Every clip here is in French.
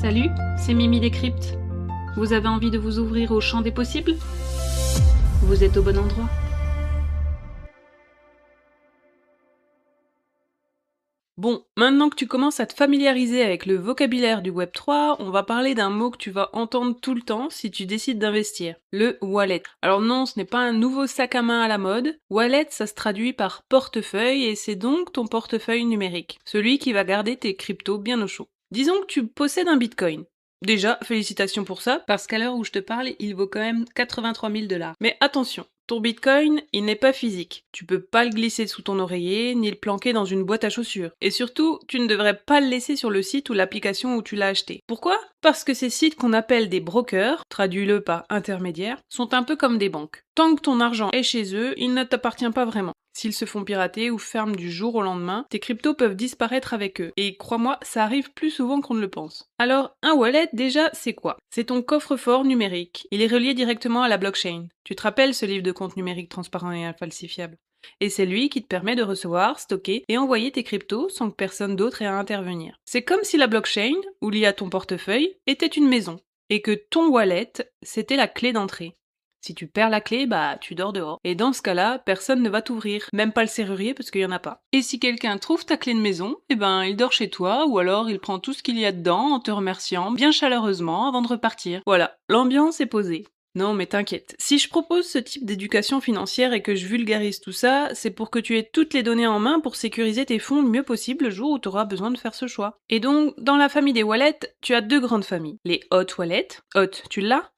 Salut, c'est Mimi Décrypte. Vous avez envie de vous ouvrir au champ des possibles? Vous êtes au bon endroit. Bon, maintenant que tu commences à te familiariser avec le vocabulaire du Web3, on va parler d'un mot que tu vas entendre tout le temps si tu décides d'investir, le wallet. Alors non, ce n'est pas un nouveau sac à main à la mode. Wallet, ça se traduit par portefeuille et c'est donc ton portefeuille numérique, celui qui va garder tes cryptos bien au chaud. Disons que tu possèdes un Bitcoin. Déjà, félicitations pour ça, parce qu'à l'heure où je te parle, il vaut quand même 83 000 $. Mais attention, ton Bitcoin, il n'est pas physique. Tu peux pas le glisser sous ton oreiller, ni le planquer dans une boîte à chaussures. Et surtout, tu ne devrais pas le laisser sur le site ou l'application où tu l'as acheté. Pourquoi? Parce que ces sites qu'on appelle des brokers, traduis-le par intermédiaires, sont un peu comme des banques. Tant que ton argent est chez eux, il ne t'appartient pas vraiment. S'ils se font pirater ou ferment du jour au lendemain, tes cryptos peuvent disparaître avec eux. Et crois-moi, ça arrive plus souvent qu'on ne le pense. Alors, un wallet, déjà, c'est quoi? C'est ton coffre-fort numérique. Il est relié directement à la blockchain. Tu te rappelles ce livre de compte numérique transparent et infalsifiable? Et c'est lui qui te permet de recevoir, stocker et envoyer tes cryptos sans que personne d'autre ait à intervenir. C'est comme si la blockchain, ou liée à ton portefeuille, était une maison. Et que ton wallet, c'était la clé d'entrée. Si tu perds la clé, bah tu dors dehors. Et dans ce cas-là, personne ne va t'ouvrir, même pas le serrurier parce qu'il y en a pas. Et si quelqu'un trouve ta clé de maison, eh ben il dort chez toi ou alors il prend tout ce qu'il y a dedans en te remerciant bien chaleureusement avant de repartir. Voilà, l'ambiance est posée. Non mais t'inquiète, si je propose ce type d'éducation financière et que je vulgarise tout ça, c'est pour que tu aies toutes les données en main pour sécuriser tes fonds le mieux possible le jour où tu auras besoin de faire ce choix. Et donc, dans la famille des wallets, tu as deux grandes familles. Les hot wallets. Hot, tu l'as?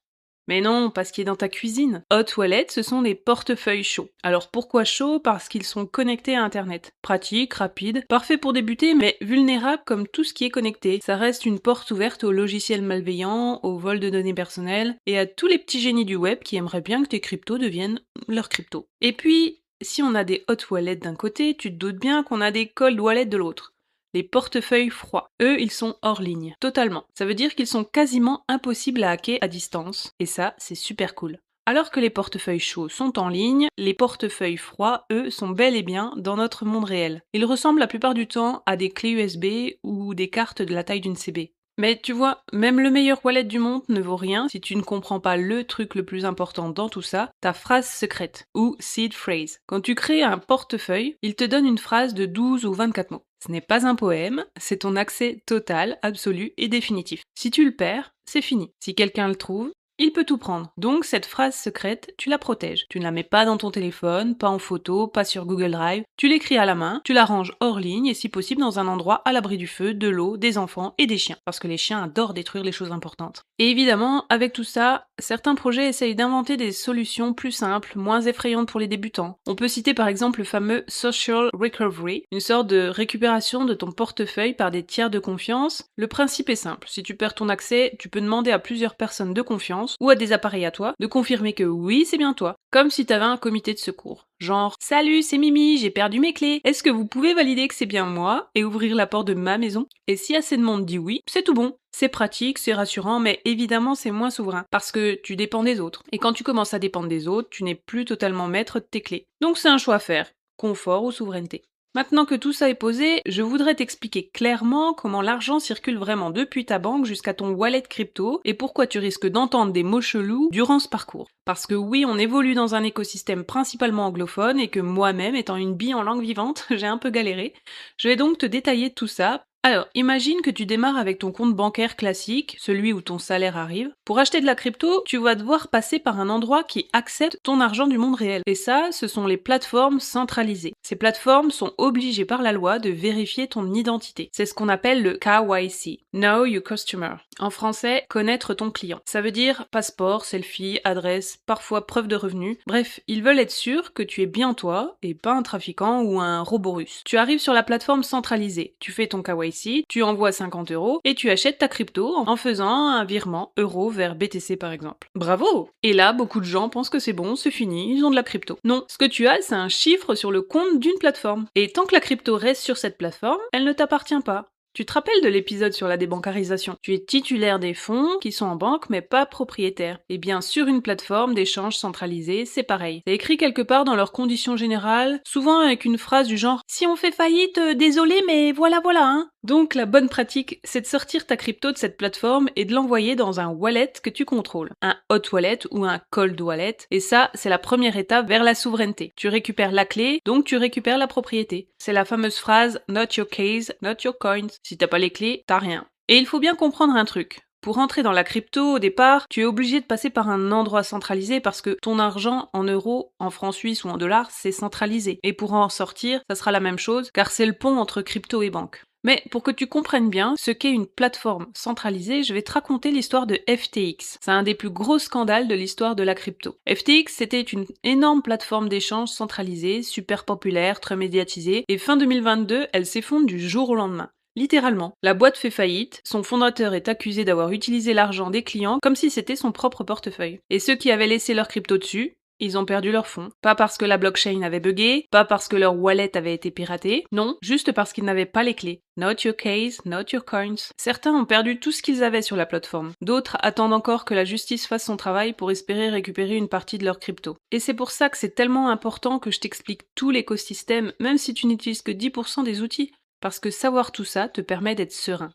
Mais non, parce qu'il est dans ta cuisine. Hot Wallet, ce sont des portefeuilles chauds. Alors pourquoi chauds? Parce qu'ils sont connectés à Internet. Pratique, rapide, parfait pour débuter, mais vulnérable comme tout ce qui est connecté. Ça reste une porte ouverte aux logiciels malveillants, au vol de données personnelles, et à tous les petits génies du web qui aimeraient bien que tes cryptos deviennent leurs cryptos. Et puis, si on a des hot wallets d'un côté, tu te doutes bien qu'on a des cold wallets de l'autre. Les portefeuilles froids. Eux, ils sont hors ligne. Totalement. Ça veut dire qu'ils sont quasiment impossibles à hacker à distance. Et ça, c'est super cool. Alors que les portefeuilles chauds sont en ligne, les portefeuilles froids, eux, sont bel et bien dans notre monde réel. Ils ressemblent la plupart du temps à des clés USB ou des cartes de la taille d'une CB. Mais tu vois, même le meilleur wallet du monde ne vaut rien si tu ne comprends pas le truc le plus important dans tout ça, ta phrase secrète, ou seed phrase. Quand tu crées un portefeuille, il te donne une phrase de 12 ou 24 mots. Ce n'est pas un poème, c'est ton accès total, absolu et définitif. Si tu le perds, c'est fini. Si quelqu'un le trouve, il peut tout prendre. Donc cette phrase secrète, tu la protèges. Tu ne la mets pas dans ton téléphone, pas en photo, pas sur Google Drive. Tu l'écris à la main, tu la ranges hors ligne et si possible dans un endroit à l'abri du feu, de l'eau, des enfants et des chiens. Parce que les chiens adorent détruire les choses importantes. Et évidemment, avec tout ça, certains projets essayent d'inventer des solutions plus simples, moins effrayantes pour les débutants. On peut citer par exemple le fameux Social Recovery, une sorte de récupération de ton portefeuille par des tiers de confiance. Le principe est simple. Si tu perds ton accès, tu peux demander à plusieurs personnes de confiance ou à des appareils à toi, de confirmer que oui, c'est bien toi, comme si t'avais un comité de secours. Genre, salut, c'est Mimi, j'ai perdu mes clés. Est-ce que vous pouvez valider que c'est bien moi et ouvrir la porte de ma maison? Et si assez de monde dit oui, c'est tout bon. C'est pratique, c'est rassurant, mais évidemment c'est moins souverain, parce que tu dépends des autres. Et quand tu commences à dépendre des autres, tu n'es plus totalement maître de tes clés. Donc c'est un choix à faire, confort ou souveraineté. Maintenant que tout ça est posé, je voudrais t'expliquer clairement comment l'argent circule vraiment depuis ta banque jusqu'à ton wallet crypto et pourquoi tu risques d'entendre des mots chelous durant ce parcours. Parce que oui, on évolue dans un écosystème principalement anglophone et que moi-même, étant une bille en langue vivante, j'ai un peu galéré. Je vais donc te détailler tout ça. Alors, imagine que tu démarres avec ton compte bancaire classique, celui où ton salaire arrive. Pour acheter de la crypto, tu vas devoir passer par un endroit qui accepte ton argent du monde réel. Et ça, ce sont les plateformes centralisées. Ces plateformes sont obligées par la loi de vérifier ton identité. C'est ce qu'on appelle le KYC, Know Your Customer. En français, connaître ton client. Ça veut dire passeport, selfie, adresse, parfois preuve de revenus. Bref, ils veulent être sûrs que tu es bien toi et pas un trafiquant ou un robot russe. Tu arrives sur la plateforme centralisée, tu fais ton KYC, tu envoies 50 € et tu achètes ta crypto en faisant un virement euro vers BTC par exemple. Bravo! Et là, beaucoup de gens pensent que c'est bon, c'est fini, ils ont de la crypto. Non, ce que tu as, c'est un chiffre sur le compte d'une plateforme. Et tant que la crypto reste sur cette plateforme, elle ne t'appartient pas. Tu te rappelles de l'épisode sur la débancarisation? Tu es titulaire des fonds qui sont en banque mais pas propriétaire. Eh bien, sur une plateforme d'échange centralisée, c'est pareil. C'est écrit quelque part dans leurs conditions générales, souvent avec une phrase du genre « Si on fait faillite, désolé mais voilà hein ». Donc la bonne pratique, c'est de sortir ta crypto de cette plateforme et de l'envoyer dans un wallet que tu contrôles. Un hot wallet ou un cold wallet. Et ça, c'est la première étape vers la souveraineté. Tu récupères la clé, donc tu récupères la propriété. C'est la fameuse phrase « Not your keys, not your coins ». Si t'as pas les clés, t'as rien. Et il faut bien comprendre un truc. Pour entrer dans la crypto, au départ, tu es obligé de passer par un endroit centralisé parce que ton argent en euros, en francs suisses ou en dollars, c'est centralisé. Et pour en sortir, ça sera la même chose car c'est le pont entre crypto et banque. Mais pour que tu comprennes bien ce qu'est une plateforme centralisée, je vais te raconter l'histoire de FTX. C'est un des plus gros scandales de l'histoire de la crypto. FTX, c'était une énorme plateforme d'échange centralisée, super populaire, très médiatisée, et fin 2022, elle s'effondre du jour au lendemain. Littéralement, la boîte fait faillite, son fondateur est accusé d'avoir utilisé l'argent des clients comme si c'était son propre portefeuille. Et ceux qui avaient laissé leur crypto dessus, ils ont perdu leurs fonds. Pas parce que la blockchain avait buggé, pas parce que leur wallet avait été piraté, non, juste parce qu'ils n'avaient pas les clés. Not your keys, not your coins. Certains ont perdu tout ce qu'ils avaient sur la plateforme. D'autres attendent encore que la justice fasse son travail pour espérer récupérer une partie de leur crypto. Et c'est pour ça que c'est tellement important que je t'explique tout l'écosystème, même si tu n'utilises que 10% des outils. Parce que savoir tout ça te permet d'être serein.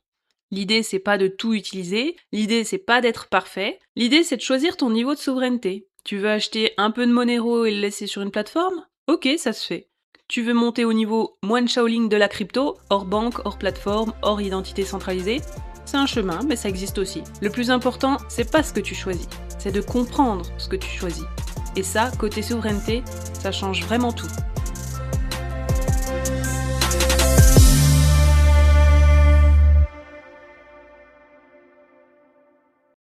L'idée, c'est pas de tout utiliser, l'idée, c'est pas d'être parfait, l'idée, c'est de choisir ton niveau de souveraineté. Tu veux acheter un peu de Monero et le laisser sur une plateforme? Ok, ça se fait. Tu veux monter au niveau moine Shaolin de la crypto, hors banque, hors plateforme, hors identité centralisée? C'est un chemin, mais ça existe aussi. Le plus important, c'est pas ce que tu choisis, c'est de comprendre ce que tu choisis. Et ça, côté souveraineté, ça change vraiment tout.